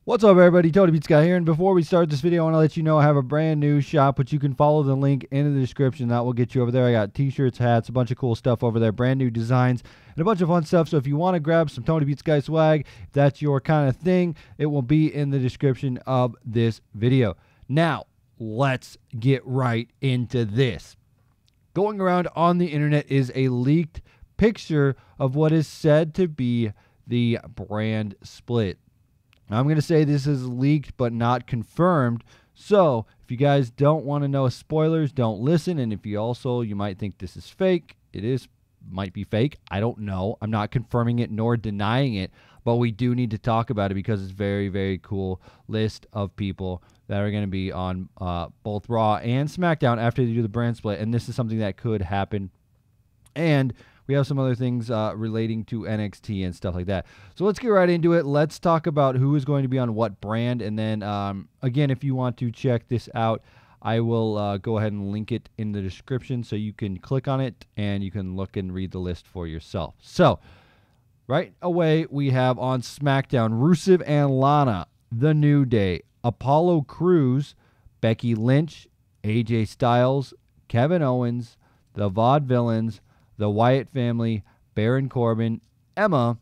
What's up, everybody? Tony Beats Guy here, and before we start this video, I want to let you know I have a brand new shop, which you can follow the link in the description. That will get you over there. I got t-shirts, hats, a bunch of cool stuff over there, brand new designs, and a bunch of fun stuff. So if you want to grab some Tony Beats Guy swag, if that's your kind of thing, it will be in the description of this video. Now, let's get right into this. Going around on the internet is a leaked picture of what is said to be the brand split. I'm going to say this is leaked but not confirmed. So if you guys don't want to know spoilers, don't listen. And if you might think this is fake, might be fake. I don't know. I'm not confirming it nor denying it, but we do need to talk about it because it's very, very cool list of people that are going to be on both Raw and SmackDown after they do the brand split. And this is something that could happen. And we have some other things relating to NXT and stuff like that. So let's get right into it. Let's talk about who is going to be on what brand. And then, again, if you want to check this out, I will go ahead and link it in the description so you can click on it and you can look and read the list for yourself. So right away, we have on SmackDown, Rusev and Lana, The New Day, Apollo Crews, Becky Lynch, AJ Styles, Kevin Owens, the Vaudevillains, the Wyatt family, Baron Corbin, Emma,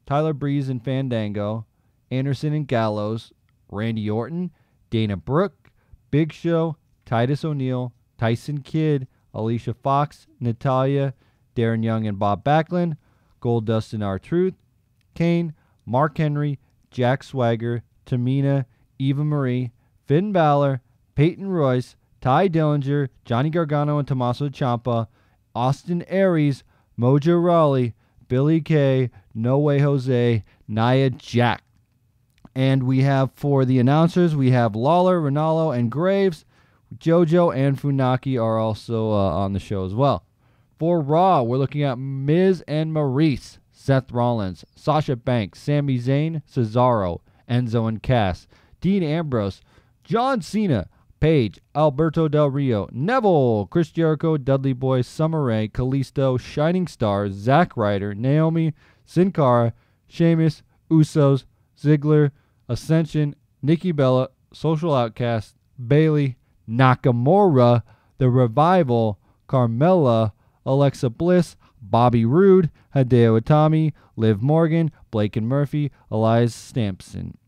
Tyler Breeze and Fandango, Anderson and Gallows, Randy Orton, Dana Brooke, Big Show, Titus O'Neil, Tyson Kidd, Alicia Fox, Natalya, Darren Young and Bob Backlund, Goldust and R-Truth, Kane, Mark Henry, Jack Swagger, Tamina, Eva Marie, Finn Balor, Peyton Royce, Ty Dillinger, Johnny Gargano and Tommaso Ciampa, Austin Aries, Mojo Rawley, Billy Kay, No Way Jose, Nia Jax. And we have for the announcers, we have Lawler, Ronaldo, and Graves. JoJo and Funaki are also on the show as well. For Raw, we're looking at Miz and Maurice, Seth Rollins, Sasha Banks, Sami Zayn, Cesaro, Enzo and Cass, Dean Ambrose, John Cena, Paige, Alberto Del Rio, Neville, Chris Jericho, Dudley Boy, Summer Rae, Kalisto, Shining Stars, Zack Ryder, Naomi, Sin Cara, Sheamus, Usos, Ziggler, Ascension, Nikki Bella, Social Outcast, Bayley, Nakamura, The Revival, Carmella, Alexa Bliss, Bobby Roode, Hideo Itami, Liv Morgan, Blake and Murphy, Elias Stampson.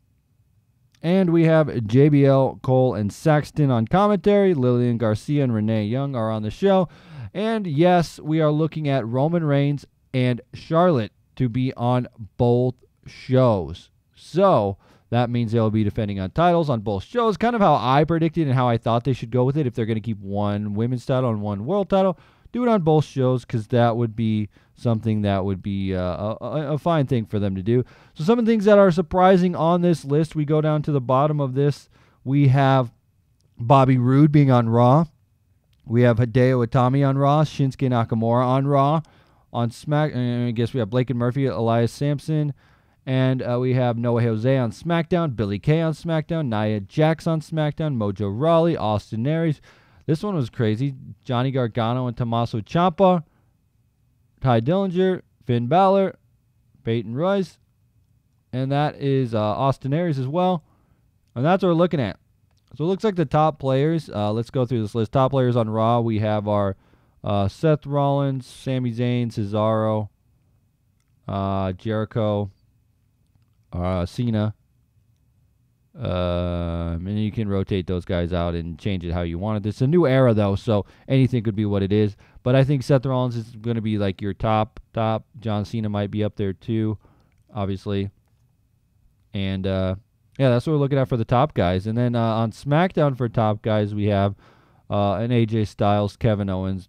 And we have JBL, Cole, and Saxton on commentary. Lillian Garcia and Renee Young are on the show. And yes, we are looking at Roman Reigns and Charlotte to be on both shows. So that means they'll be defending on titles on both shows. Kind of how I predicted and how I thought they should go with it. If they're going to keep one women's title and one world title, do it on both shows because that would be something that would be a fine thing for them to do. So some of the things that are surprising on this list, we go down to the bottom of this. We have Bobby Roode being on Raw. We have Hideo Itami on Raw. Shinsuke Nakamura on Raw. On I guess we have Blake and Murphy, Elias Sampson. And we have Noah Jose on SmackDown. Billy Kay on SmackDown. Nia Jax on SmackDown. Mojo Rawley. Austin Aries. This one was crazy. Johnny Gargano and Tommaso Ciampa. Ty Dillinger, Finn Balor, Peyton Royce, and that is Austin Aries as well. And that's what we're looking at. So it looks like the top players. Let's go through this list. Top players on Raw. We have our Seth Rollins, Sami Zayn, Cesaro, Jericho, Cena. And you can rotate those guys out and change it how you want it. It's a new era, though, so anything could be what it is. But I think Seth Rollins is going to be like your top. John Cena might be up there, too, obviously. And, yeah, that's what we're looking at for the top guys. And then on SmackDown for top guys, we have an AJ Styles, Kevin Owens.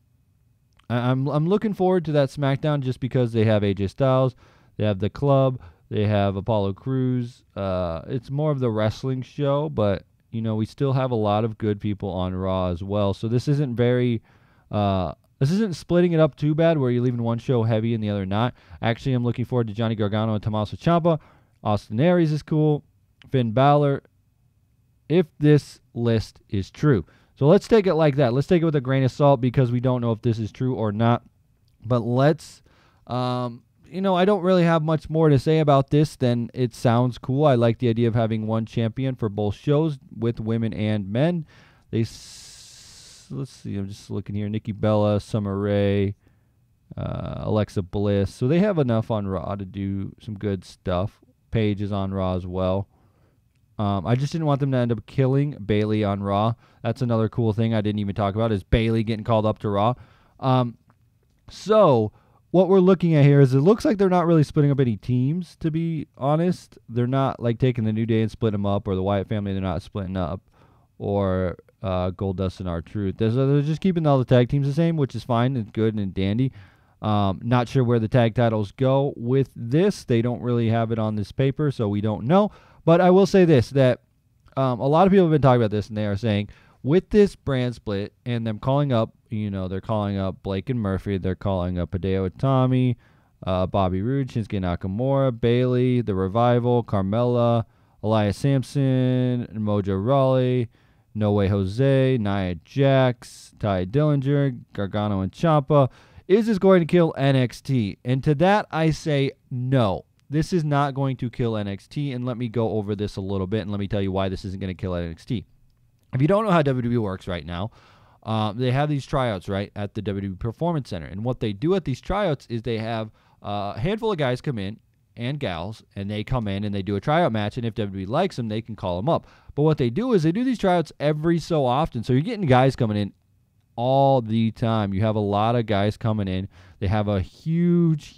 I'm looking forward to that SmackDown just because they have AJ Styles. They have the Club. They have Apollo Crews. It's more of the wrestling show, but, you know, we still have a lot of good people on Raw as well. So this isn't this isn't splitting it up too bad where you're leaving one show heavy and the other not. Actually, I'm looking forward to Johnny Gargano and Tommaso Ciampa. Austin Aries is cool. Finn Balor, if this list is true. So let's take it like that. Let's take it with a grain of salt because we don't know if this is true or not. But let's I don't really have much more to say about this than it sounds cool. I like the idea of having one champion for both shows with women and men. Let's see, I'm just looking here. Nikki Bella, Summer Rae, Alexa Bliss. So they have enough on Raw to do some good stuff. Paige is on Raw as well. I just didn't want them to end up killing Bayley on Raw. That's another cool thing I didn't even talk about is Bayley getting called up to Raw. So what we're looking at here is it looks like they're not really splitting up any teams, to be honest. They're not like taking the New Day and splitting them up, or the Wyatt family they're not splitting up, or Goldust and R-Truth. They're just keeping all the tag teams the same, which is fine and good and dandy. Not sure where the tag titles go with this. They don't really have it on this paper, so we don't know. But I will say this, that a lot of people have been talking about this, and they are saying, with this brand split and them calling up, they're calling up Blake and Murphy, they're calling up Hideo Itami, Bobby Roode, Shinsuke Nakamura, Bayley, The Revival, Carmella, Elias Sampson, Mojo Rawley, No Way Jose, Nia Jax, Ty Dillinger, Gargano and Ciampa. Is this going to kill NXT? And to that, I say no. This is not going to kill NXT, and let me go over this a little bit, and let me tell you why this isn't going to kill NXT. If you don't know how WWE works right now, they have these tryouts, right, at the WWE Performance Center. And what they do at these tryouts is they have a handful of guys come in, and gals, and they come in and they do a tryout match, and if WWE likes them, they can call them up. But what they do is they do these tryouts every so often, so you're getting guys coming in all the time. You have a lot of guys coming in. They have a huge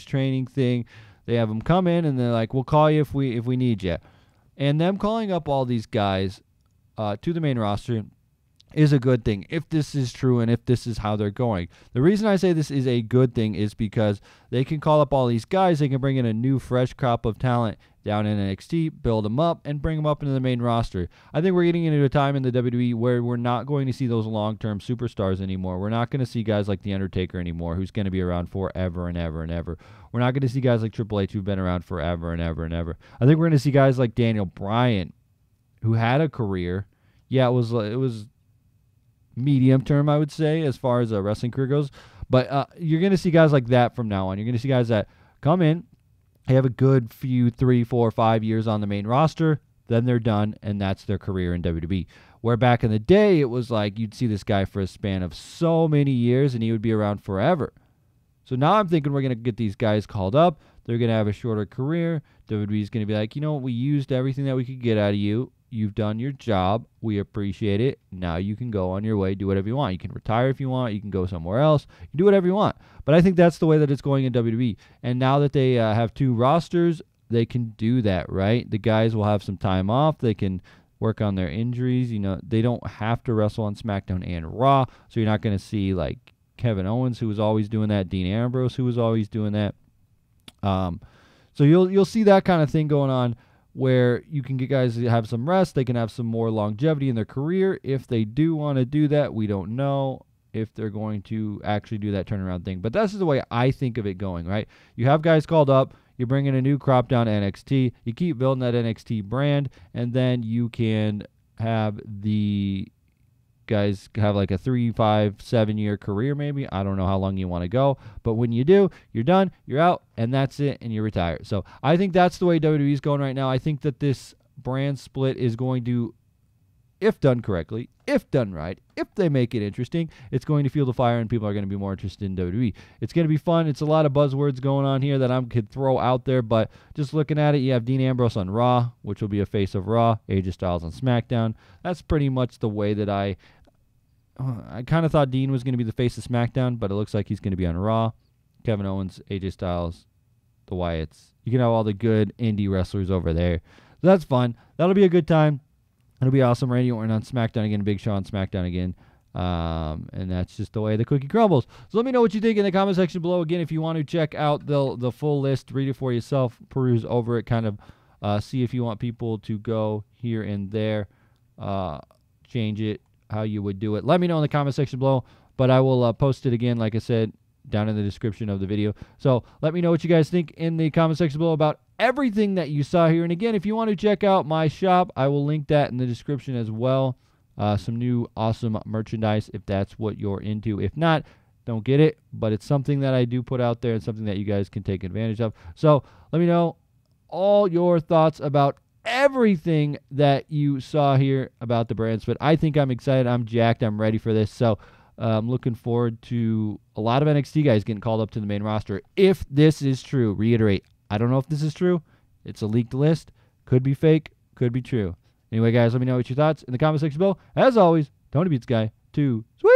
training thing. They have them come in, and they're like, we'll call you if we need you. And them calling up all these guys to the main roster is a good thing, if this is true and if this is how they're going. The reason I say this is a good thing is because they can call up all these guys. They can bring in a new, fresh crop of talent down in NXT, build them up, and bring them up into the main roster. I think we're getting into a time in the WWE where we're not going to see those long-term superstars anymore. We're not going to see guys like The Undertaker anymore, who's going to be around forever and ever and ever. We're not going to see guys like Triple H, who've been around forever and ever and ever. I think we're going to see guys like Daniel Bryan, who had a career. Yeah, it was medium term, I would say, as far as a wrestling career goes. But you're going to see guys like that from now on. You're going to see guys that come in, they have a good few 3, 4, 5 years on the main roster, then they're done, and that's their career in WWE. Where back in the day, it was like you'd see this guy for a span of so many years, and he would be around forever. So now I'm thinking we're going to get these guys called up. They're going to have a shorter career. WWE is going to be like, we used everything that we could get out of you. You've done your job. We appreciate it. Now you can go on your way, do whatever you want. You can retire if you want. You can go somewhere else. You can do whatever you want. But I think that's the way that it's going in WWE. And now that they have 2 rosters, they can do that, right? The guys will have some time off. They can work on their injuries. They don't have to wrestle on SmackDown and Raw. So you're not going to see like Kevin Owens, who was always doing that, Dean Ambrose, who was always doing that. So you'll see that kind of thing going on, where you can get guys to have some rest. They can have some more longevity in their career. If they do want to do that, we don't know if they're going to actually do that turnaround thing. But that's the way I think of it going, right? You have guys called up. You bring in a new crop down to NXT. You keep building that NXT brand, and then you can have the guys have like a 3, 5, 7-year career maybe. I don't know how long you want to go, but when you do, you're done, you're out, and that's it, and you're retired. So I think that's the way WWE is going right now. I think that this brand split is going to, if done correctly, if done right, if they make it interesting, it's going to fuel the fire, and people are going to be more interested in WWE. It's going to be fun. It's a lot of buzzwords going on here that I could throw out there, but just looking at it, you have Dean Ambrose on Raw, which will be a face of Raw, AJ Styles on SmackDown. That's pretty much the way that I kind of thought Dean was going to be the face of SmackDown, but it looks like he's going to be on Raw. Kevin Owens, AJ Styles, the Wyatts. You can have all the good indie wrestlers over there. So that's fun. That'll be a good time. It'll be awesome. Randy Orton on SmackDown again, Big Show on SmackDown again. And that's just the way the cookie crumbles. So let me know what you think in the comment section below. Again, if you want to check out the full list, read it for yourself, peruse over it, kind of see if you want people to go here and there, change it, how you would do it. Let me know in the comment section below, but I will post it again, like I said, down in the description of the video. So let me know what you guys think in the comment section below about everything that you saw here. And again, if you want to check out my shop, I will link that in the description as well. Some new awesome merchandise if that's what you're into. If not, Don't get it, but it's something that I do put out there and something that you guys can take advantage of. So let me know all your thoughts about everything that you saw here about the brand split. I think I'm excited. I'm jacked. I'm ready for this. So I'm looking forward to a lot of NXT guys getting called up to the main roster. If this is true, reiterate, I don't know if this is true. It's a leaked list. Could be fake. Could be true. Anyway, guys, let me know what your thoughts in the comment section below. As always, Tony Beats Guy 2. Sweet.